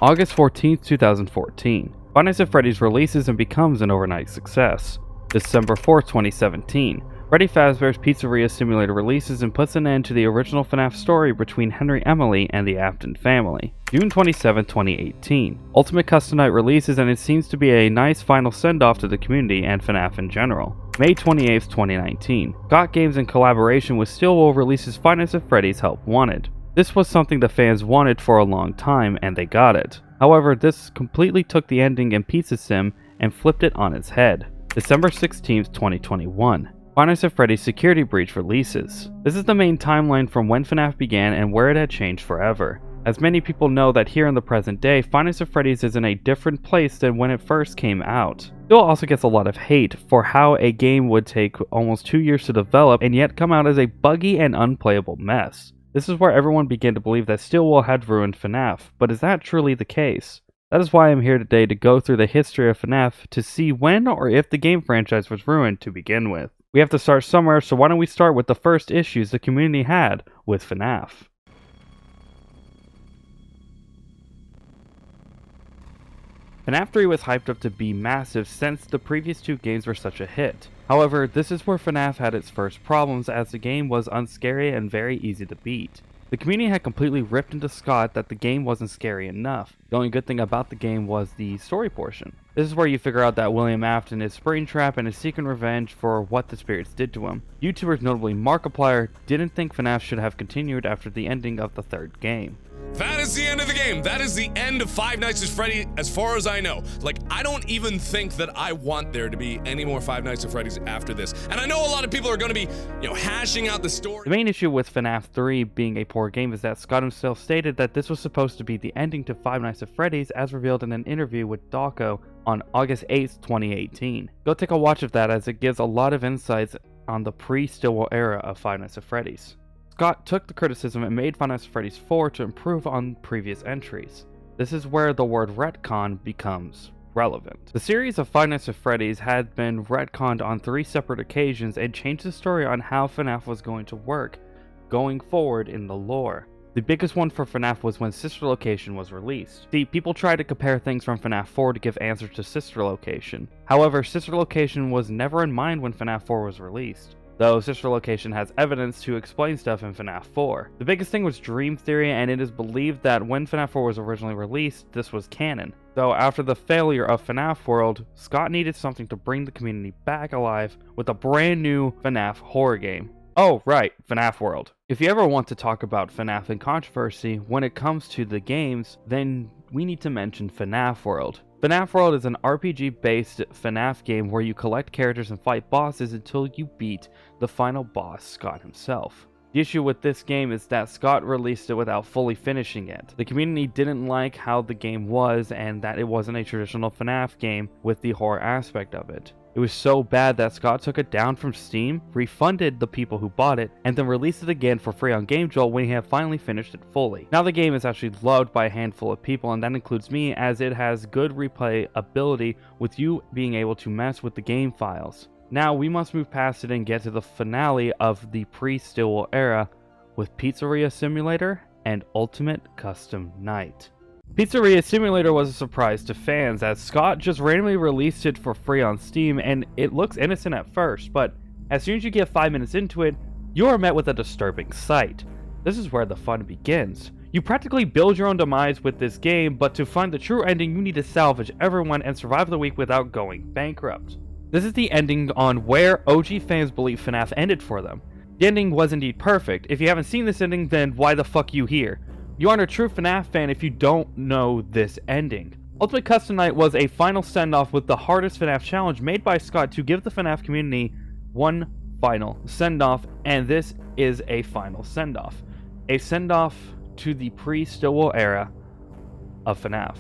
August 14th, 2014, Five Nights at Freddy's releases and becomes an overnight success. December 4th, 2017, Freddy Fazbear's Pizzeria Simulator releases and puts an end to the original FNAF story between Henry Emily and the Afton family. June 27, 2018, Ultimate Custom Night releases and it seems to be a nice final send-off to the community and FNAF in general. May 28, 2019, Scott Games in collaboration with SteelWool releases Five Nights at Freddy's Help Wanted. This was something the fans wanted for a long time and they got it. However, this completely took the ending in Pizza Sim and flipped it on its head. December 16, 2021. Five Nights at Freddy's Security Breach releases. This is the main timeline from when FNAF began and where it had changed forever. As many people know that here in the present day, Five Nights at Freddy's is in a different place than when it first came out. Still also gets a lot of hate for how a game would take almost 2 years to develop and yet come out as a buggy and unplayable mess. This is where everyone began to believe that SteelWool had ruined FNAF, but is that truly the case? That is why I'm here today to go through the history of FNAF to see when or if the game franchise was ruined to begin with. We have to start somewhere, so why don't we start with the first issues the community had with FNAF. FNAF 3 was hyped up to be massive since the previous two games were such a hit. However, this is where FNAF had its first problems as the game was unscary and very easy to beat. The community had completely ripped into Scott that the game wasn't scary enough. The only good thing about the game was the story portion. This is where you figure out that William Afton is Springtrap and is seeking revenge for what the spirits did to him. YouTubers, notably Markiplier, didn't think FNAF should have continued after the ending of the third game. That is the end of the game. That is the end of Five Nights at Freddy as far as I know. Like, I don't even think that I want there to be any more Five Nights at Freddy's after this. And I know a lot of people are going to be, hashing out the story. The main issue with FNAF 3 being a poor game is that Scott himself stated that this was supposed to be the ending to Five Nights at Freddy's as revealed in an interview with Dawko on August 8th, 2018. Go take a watch of that as it gives a lot of insights on the pre-SteelWool era of Five Nights at Freddy's. Scott took the criticism and made Five Nights at Freddy's 4 to improve on previous entries. This is where the word retcon becomes relevant. The series of Five Nights at Freddy's had been retconned on 3 separate occasions and changed the story on how FNAF was going to work going forward in the lore. The biggest one for FNAF was when Sister Location was released. See, people tried to compare things from FNAF 4 to give answers to Sister Location. However, Sister Location was never in mind when FNAF 4 was released, though Sister Location has evidence to explain stuff in FNAF 4. The biggest thing was Dream Theory, and it is believed that when FNAF 4 was originally released, this was canon. Though after the failure of FNAF World, Scott needed something to bring the community back alive with a brand new FNAF horror game. Oh, right, FNAF World. If you ever want to talk about FNAF and controversy when it comes to the games, then we need to mention FNAF World. FNAF World is an RPG-based FNAF game where you collect characters and fight bosses until you beat the final boss, Scott himself. The issue with this game is that Scott released it without fully finishing it. The community didn't like how the game was and that it wasn't a traditional FNAF game with the horror aspect of it. It was so bad that Scott took it down from Steam, refunded the people who bought it, and then released it again for free on GameJolt when he had finally finished it fully. Now the game is actually loved by a handful of people, and that includes me, as it has good replay ability with you being able to mess with the game files. Now we must move past it and get to the finale of the pre-SteelWool era with Pizzeria Simulator and Ultimate Custom Night. Pizzeria Simulator was a surprise to fans as Scott just randomly released it for free on Steam, and it looks innocent at first, but as soon as you get 5 minutes into it, you are met with a disturbing sight. This is where the fun begins. You practically build your own demise with this game, but to find the true ending you need to salvage everyone and survive the week without going bankrupt. This is the ending on where OG fans believe FNAF ended for them. The ending was indeed perfect. If you haven't seen this ending, then why the fuck you here? You aren't a true FNAF fan if you don't know this ending. Ultimate Custom Night was a final send-off with the hardest FNAF challenge made by Scott to give the FNAF community one final send-off, and this is a final send-off. A send-off to the pre-SteelWool era of FNAF.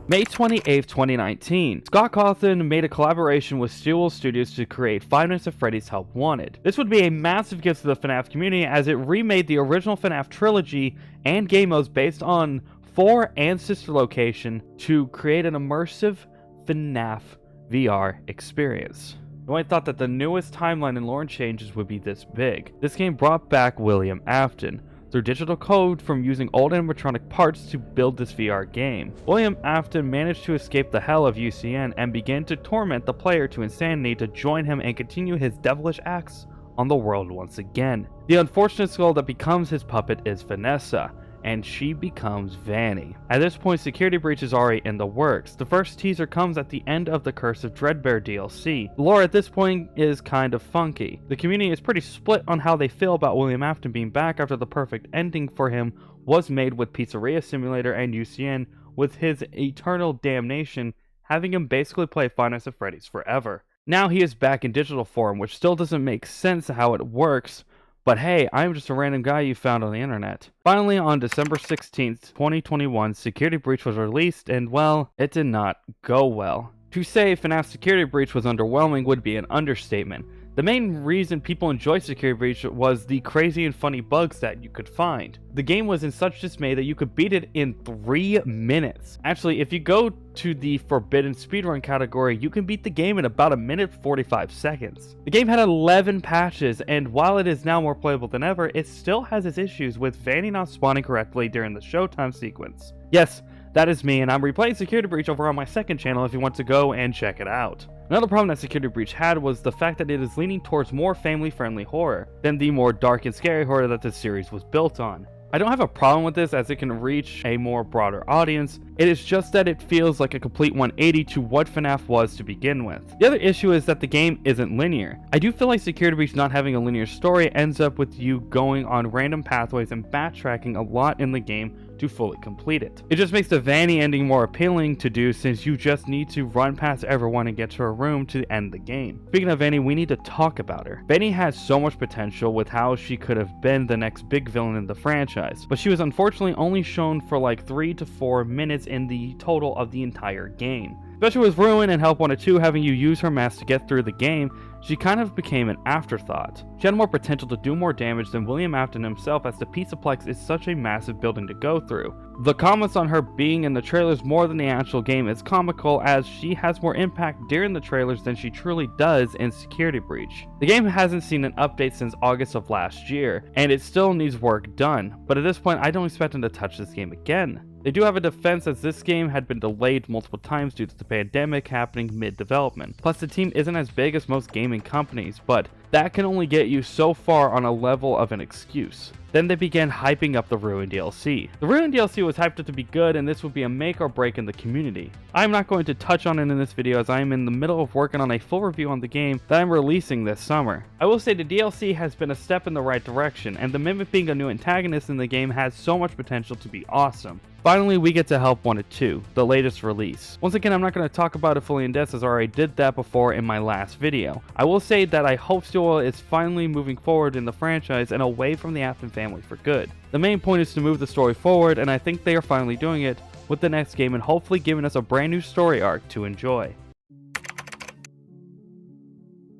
May 28, 2019, Scott Cawthon made a collaboration with SteelWool Studios to create Five Nights at Freddy's Help Wanted. This would be a massive gift to the FNAF community as it remade the original FNAF trilogy and game modes based on 4 and Sister Location to create an immersive FNAF VR experience. No one thought that the newest timeline and lore changes would be this big. This game brought back William Afton, through digital code from using old animatronic parts to build this VR game. William Afton managed to escape the hell of UCN and began to torment the player to insanity to join him and continue his devilish acts on the world once again. The unfortunate skull that becomes his puppet is Vanessa, and she becomes Vanny. At this point, Security Breach is already in the works. The first teaser comes at the end of the Curse of Dreadbear DLC. The lore at this point is kind of funky. The community is pretty split on how they feel about William Afton being back after the perfect ending for him was made with Pizzeria Simulator and UCN, with his eternal damnation having him basically play Five Nights at Freddy's forever. Now he is back in digital form, which still doesn't make sense how it works, but hey, I'm just a random guy you found on the internet. Finally, on December 16th, 2021, Security Breach was released, and well, it did not go well. To say FNAF Security Breach was underwhelming would be an understatement. The main reason people enjoyed Security Breach was the crazy and funny bugs that you could find. The game was in such dismay that you could beat it in 3 minutes. Actually, if you go to the Forbidden Speedrun category, you can beat the game in about 1:45 seconds. The game had 11 patches, and while it is now more playable than ever, it still has its issues with Vanny not spawning correctly during the showtime sequence. Yes, that is me, and I'm replaying Security Breach over on my second channel if you want to go and check it out. Another problem that Security Breach had was the fact that it is leaning towards more family-friendly horror than the more dark and scary horror that the series was built on. I don't have a problem with this as it can reach a more broader audience. It is just that it feels like a complete 180 to what FNAF was to begin with. The other issue is that the game isn't linear. I do feel like Security Breach not having a linear story ends up with you going on random pathways and backtracking a lot in the game to fully complete it. It just makes the Vanny ending more appealing to do since you just need to run past everyone and get to her room to end the game. Speaking of Vanny, we need to talk about her. Vanny has so much potential with how she could have been the next big villain in the franchise, but she was unfortunately only shown for like 3 to 4 minutes in the total of the entire game. Especially with Ruin and Help Wanted 2 having you use her mask to get through the game, she kind of became an afterthought. She had more potential to do more damage than William Afton himself, as the Pizzaplex is such a massive building to go through. The comments on her being in the trailers more than the actual game is comical, as she has more impact during the trailers than she truly does in Security Breach. The game hasn't seen an update since August of last year, and it still needs work done, but at this point I don't expect them to touch this game again. They do have a defense, as this game had been delayed multiple times due to the pandemic happening mid-development. Plus, the team isn't as big as most gaming companies, but that can only get you so far on a level of an excuse. Then they began hyping up the Ruin DLC. The Ruin DLC was hyped up to be good, and this would be a make or break in the community. I'm not going to touch on it in this video, as I am in the middle of working on a full review on the game that I'm releasing this summer. I will say the DLC has been a step in the right direction, and the Mimic being a new antagonist in the game has so much potential to be awesome. Finally, we get to Help Wanted 2, the latest release. Once again, I'm not going to talk about it fully in depth, as I already did that before in my last video. I will say that I hope SteelWool is finally moving forward in the franchise and away from the Afton family for good. The main point is to move the story forward, and I think they are finally doing it with the next game and hopefully giving us a brand new story arc to enjoy.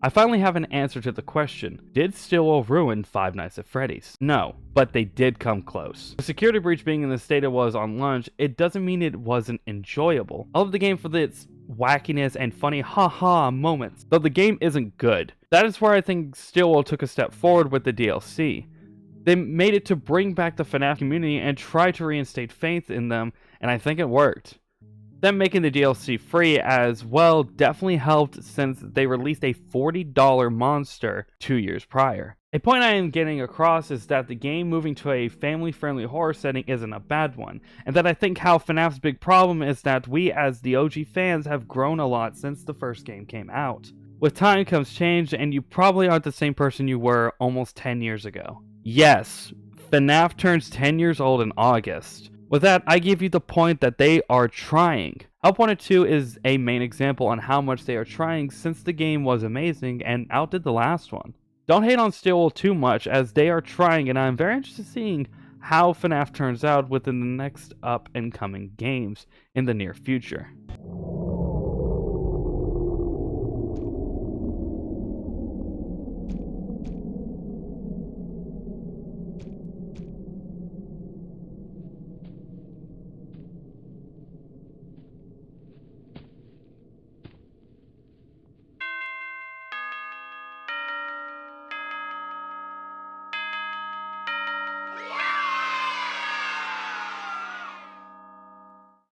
I finally have an answer to the question, did SteelWool ruin Five Nights at Freddy's? No, but they did come close. The Security Breach being in the state it was on launch, it doesn't mean it wasn't enjoyable. I love the game for its wackiness and funny haha moments, though the game isn't good. That is where I think SteelWool took a step forward with the DLC. They made it to bring back the FNAF community and try to reinstate faith in them, and I think it worked. Them making the DLC free as well definitely helped, since they released a $40 monster 2 years prior. A point I am getting across is that the game moving to a family-friendly horror setting isn't a bad one, and that I think how FNAF's big problem is that we as the OG fans have grown a lot since the first game came out. With time comes change, and you probably aren't the same person you were almost 10 years ago. Yes, FNAF turns 10 years old in August. With that, I give you the point that they are trying. Help Wanted 2 is a main example on how much they are trying, since the game was amazing and outdid the last one. Don't hate on SteelWool too much, as they are trying, and I'm very interested in seeing how FNAF turns out within the next up and coming games in the near future.